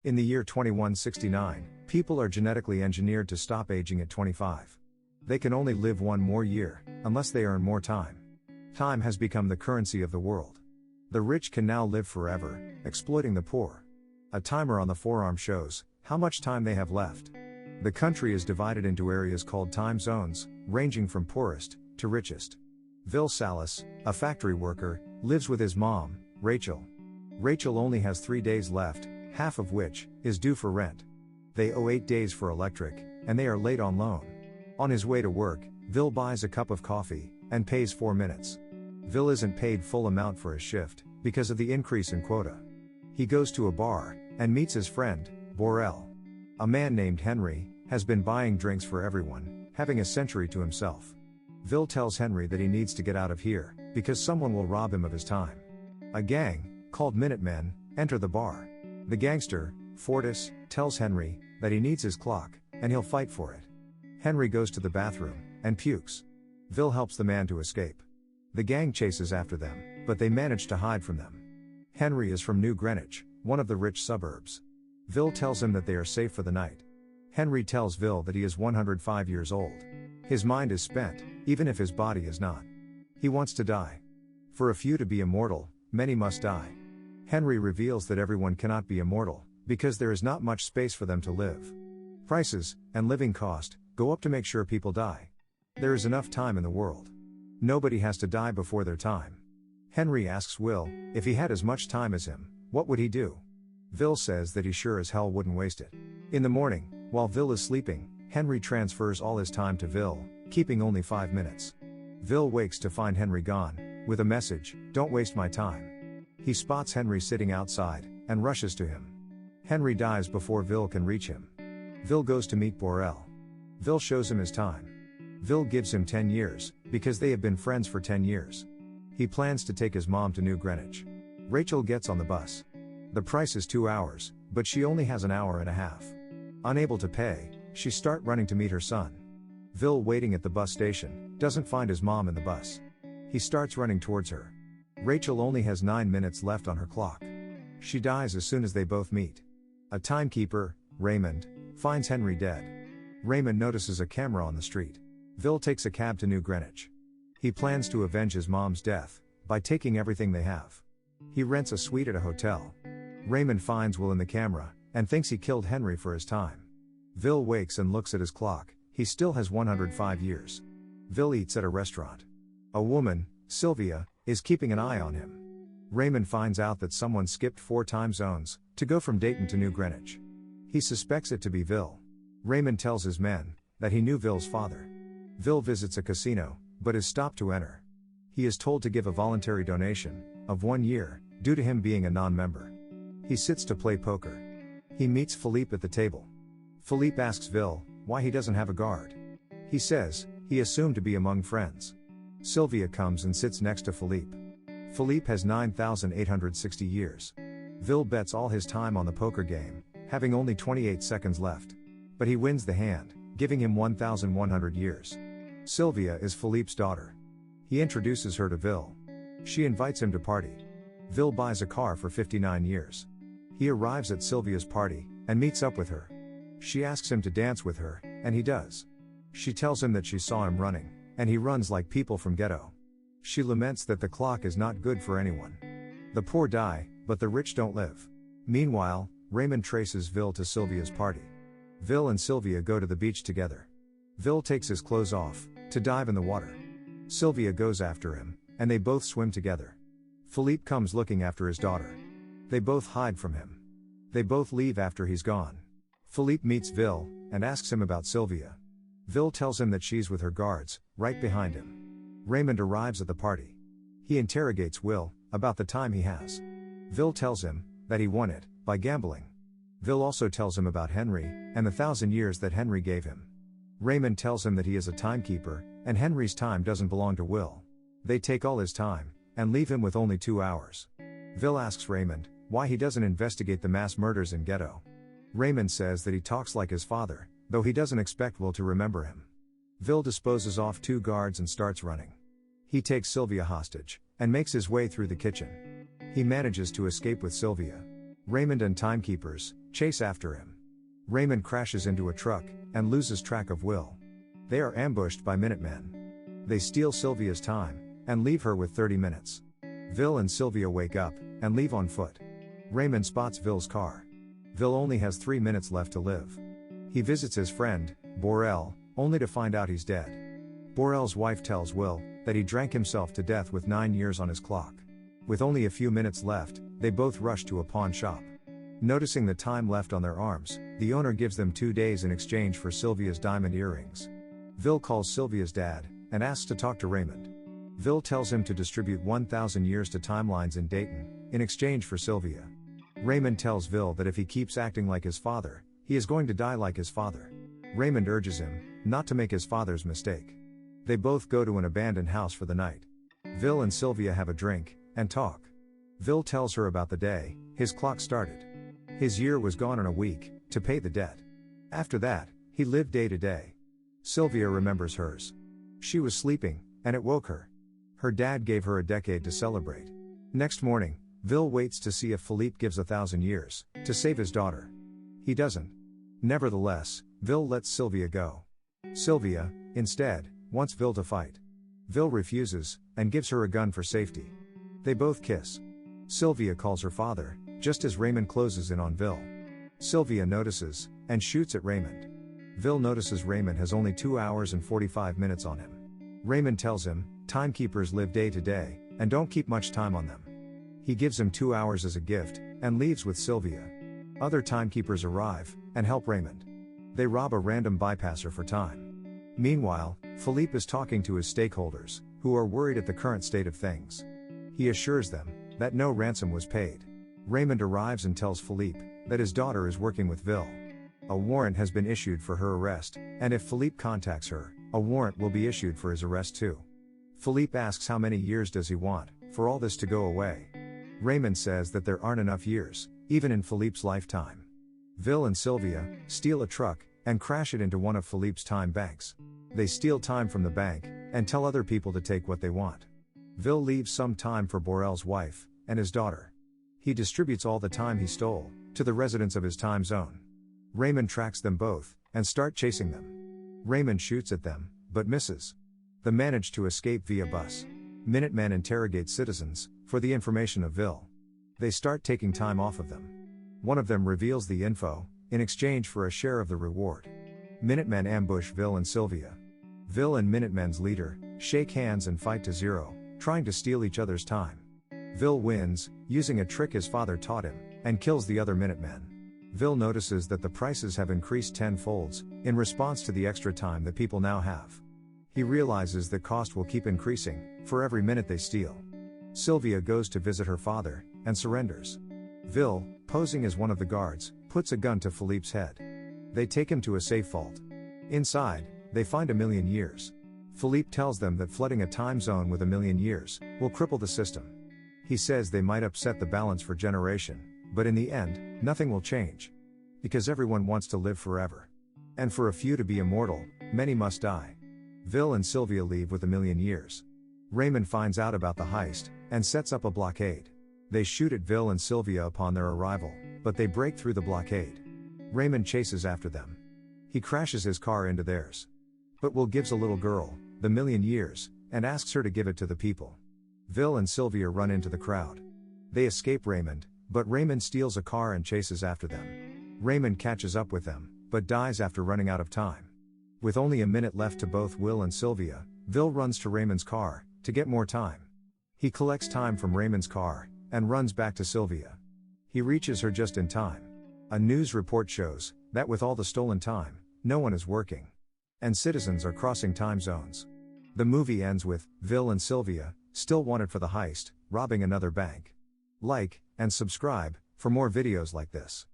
In the year 2169, people are genetically engineered to stop aging at 25. They can only live one more year, unless they earn more time. Time has become the currency of the world. The rich can now live forever, exploiting the poor. A timer on the forearm shows how much time they have left. The country is divided into areas called time zones, ranging from poorest to richest. Vil Salas, a factory worker, lives with his mom, Rachel. Rachel only has 3 days left, half of which is due for rent. They owe 8 days for electric, and they are late on loan. On his way to work, Vil buys a cup of coffee and pays 4 minutes. Vil isn't paid full amount for his shift because of the increase in quota. He goes to a bar and meets his friend, Borel. A man named Henry has been buying drinks for everyone, having a century to himself. Vil tells Henry that he needs to get out of here because someone will rob him of his time. A gang, called Minutemen, enter the bar. The gangster, Fortis, tells Henry that he needs his clock, and he'll fight for it. Henry goes to the bathroom and pukes. Vil helps the man to escape. The gang chases after them, but they manage to hide from them. Henry is from New Greenwich, one of the rich suburbs. Vil tells him that they are safe for the night. Henry tells Vil that he is 105 years old. His mind is spent, even if his body is not. He wants to die. For a few to be immortal, many must die. Henry reveals that everyone cannot be immortal, because there is not much space for them to live. Prices, and living cost, go up to make sure people die. There is enough time in the world. Nobody has to die before their time. Henry asks Will, if he had as much time as him, what would he do? Vil says that he sure as hell wouldn't waste it. In the morning, while Vil is sleeping, Henry transfers all his time to Vil, keeping only 5 minutes. Vil wakes to find Henry gone, with a message, "Don't waste my time." He spots Henry sitting outside, and rushes to him. Henry dies before Vil can reach him. Vil goes to meet Borel. Vil shows him his time. Vil gives him 10 years, because they have been friends for 10 years. He plans to take his mom to New Greenwich. Rachel gets on the bus. The price is 2 hours, but she only has an hour and a half. Unable to pay, she starts running to meet her son. Vil, waiting at the bus station, doesn't find his mom in the bus. He starts running towards her. Rachel only has 9 minutes left on her clock. She dies as soon as they both meet. A timekeeper, Raymond, finds Henry dead. Raymond notices a camera on the street. Vil takes a cab to New Greenwich. He plans to avenge his mom's death by taking everything they have. He rents a suite at a hotel. Raymond finds Will in the camera and thinks he killed Henry for his time. Vil wakes and looks at his clock. He still has 105 years. Vil eats at a restaurant. A woman, Sylvia, is keeping an eye on him. Raymond finds out that someone skipped 4 time zones to go from Dayton to New Greenwich. He suspects it to be Vil. Raymond tells his men that he knew Vil's father. Vil visits a casino, but is stopped to enter. He is told to give a voluntary donation of 1 year, due to him being a non-member. He sits to play poker. He meets Philippe at the table. Philippe asks Vil why he doesn't have a guard. He says he assumed to be among friends. Sylvia comes and sits next to Philippe. Philippe has 9,860 years. Vil bets all his time on the poker game, having only 28 seconds left. But he wins the hand, giving him 1,100 years. Sylvia is Philippe's daughter. He introduces her to Vil. She invites him to party. Vil buys a car for 59 years. He arrives at Sylvia's party, and meets up with her. She asks him to dance with her, and he does. She tells him that she saw him running, and he runs like people from ghetto. She laments that the clock is not good for anyone. The poor die, but the rich don't live. Meanwhile, Raymond traces Vil to Sylvia's party. Vil and Sylvia go to the beach together. Vil takes his clothes off to dive in the water. Sylvia goes after him, and they both swim together. Philippe comes looking after his daughter. They both hide from him. They both leave after he's gone. Philippe meets Vil and asks him about Sylvia. Vil tells him that she's with her guards, right behind him. Raymond arrives at the party. He interrogates Will about the time he has. Vil tells him that he won it by gambling. Vil also tells him about Henry and the 1,000 years that Henry gave him. Raymond tells him that he is a timekeeper, and Henry's time doesn't belong to Will. They take all his time and leave him with only 2 hours. Vil asks Raymond why he doesn't investigate the mass murders in ghetto. Raymond says that he talks like his father, though he doesn't expect Will to remember him. Vil disposes off 2 guards and starts running. He takes Sylvia hostage and makes his way through the kitchen. He manages to escape with Sylvia. Raymond and timekeepers chase after him. Raymond crashes into a truck and loses track of Will. They are ambushed by Minutemen. They steal Sylvia's time and leave her with 30 minutes. Vil and Sylvia wake up and leave on foot. Raymond spots Vil's car. Vil only has 3 minutes left to live. He visits his friend, Borel, only to find out he's dead. Borel's wife tells Will that he drank himself to death with 9 years on his clock. With only a few minutes left, they both rush to a pawn shop. Noticing the time left on their arms, the owner gives them 2 days in exchange for Sylvia's diamond earrings. Vil calls Sylvia's dad and asks to talk to Raymond. Vil tells him to distribute 1,000 years to timelines in Dayton, in exchange for Sylvia. Raymond tells Vil that if he keeps acting like his father, he is going to die like his father. Raymond urges him not to make his father's mistake. They both go to an abandoned house for the night. Vil and Sylvia have a drink and talk. Vil tells her about the day his clock started. His year was gone in a week to pay the debt. After that, he lived day to day. Sylvia remembers hers. She was sleeping, and it woke her. Her dad gave her a decade to celebrate. Next morning, Vil waits to see if Philippe gives 1,000 years to save his daughter. He doesn't. Nevertheless, Vil lets Sylvia go. Sylvia, instead, wants Vil to fight. Vil refuses and gives her a gun for safety. They both kiss. Sylvia calls her father, just as Raymond closes in on Vil. Sylvia notices and shoots at Raymond. Vil notices Raymond has only 2 hours and 45 minutes on him. Raymond tells him, timekeepers live day to day, and don't keep much time on them. He gives him 2 hours as a gift, and leaves with Sylvia. Other timekeepers arrive, and help Raymond. They rob a random bypasser for time. Meanwhile, Philippe is talking to his stakeholders, who are worried at the current state of things. He assures them that no ransom was paid. Raymond arrives and tells Philippe that his daughter is working with Vil. A warrant has been issued for her arrest, and if Philippe contacts her, a warrant will be issued for his arrest too. Philippe asks how many years does he want for all this to go away. Raymond says that there aren't enough years, even in Philippe's lifetime. Vil and Sylvia steal a truck and crash it into one of Philippe's time banks. They steal time from the bank and tell other people to take what they want. Vil leaves some time for Borel's wife and his daughter. He distributes all the time he stole to the residents of his time zone. Raymond tracks them both and start chasing them. Raymond shoots at them, but misses. They manage to escape via bus. Minutemen interrogate citizens for the information of Vil. They start taking time off of them. One of them reveals the info in exchange for a share of the reward. Minutemen ambush Vil and Sylvia. Vil and Minutemen's leader shake hands and fight to zero, trying to steal each other's time. Vil wins, using a trick his father taught him, and kills the other Minutemen. Vil notices that the prices have increased tenfolds in response to the extra time that people now have. He realizes that cost will keep increasing for every minute they steal. Sylvia goes to visit her father and surrenders. Vil, posing as one of the guards, puts a gun to Philippe's head. They take him to a safe vault. Inside, they find 1,000,000 years. Philippe tells them that flooding a time zone with 1,000,000 years will cripple the system. He says they might upset the balance for generation, but in the end, nothing will change. Because everyone wants to live forever. And for a few to be immortal, many must die. Vil and Sylvia leave with 1,000,000 years. Raymond finds out about the heist and sets up a blockade. They shoot at Vil and Sylvia upon their arrival, but they break through the blockade. Raymond chases after them. He crashes his car into theirs. But Will gives a little girl the 1,000,000 years and asks her to give it to the people. Vil and Sylvia run into the crowd. They escape Raymond, but Raymond steals a car and chases after them. Raymond catches up with them, but dies after running out of time. With only a minute left to both Will and Sylvia, Vil runs to Raymond's car to get more time. He collects time from Raymond's car and runs back to Sylvia. He reaches her just in time. A news report shows that with all the stolen time, no one is working. And citizens are crossing time zones. The movie ends with Vil and Sylvia, still wanted for the heist, robbing another bank. Like and subscribe for more videos like this.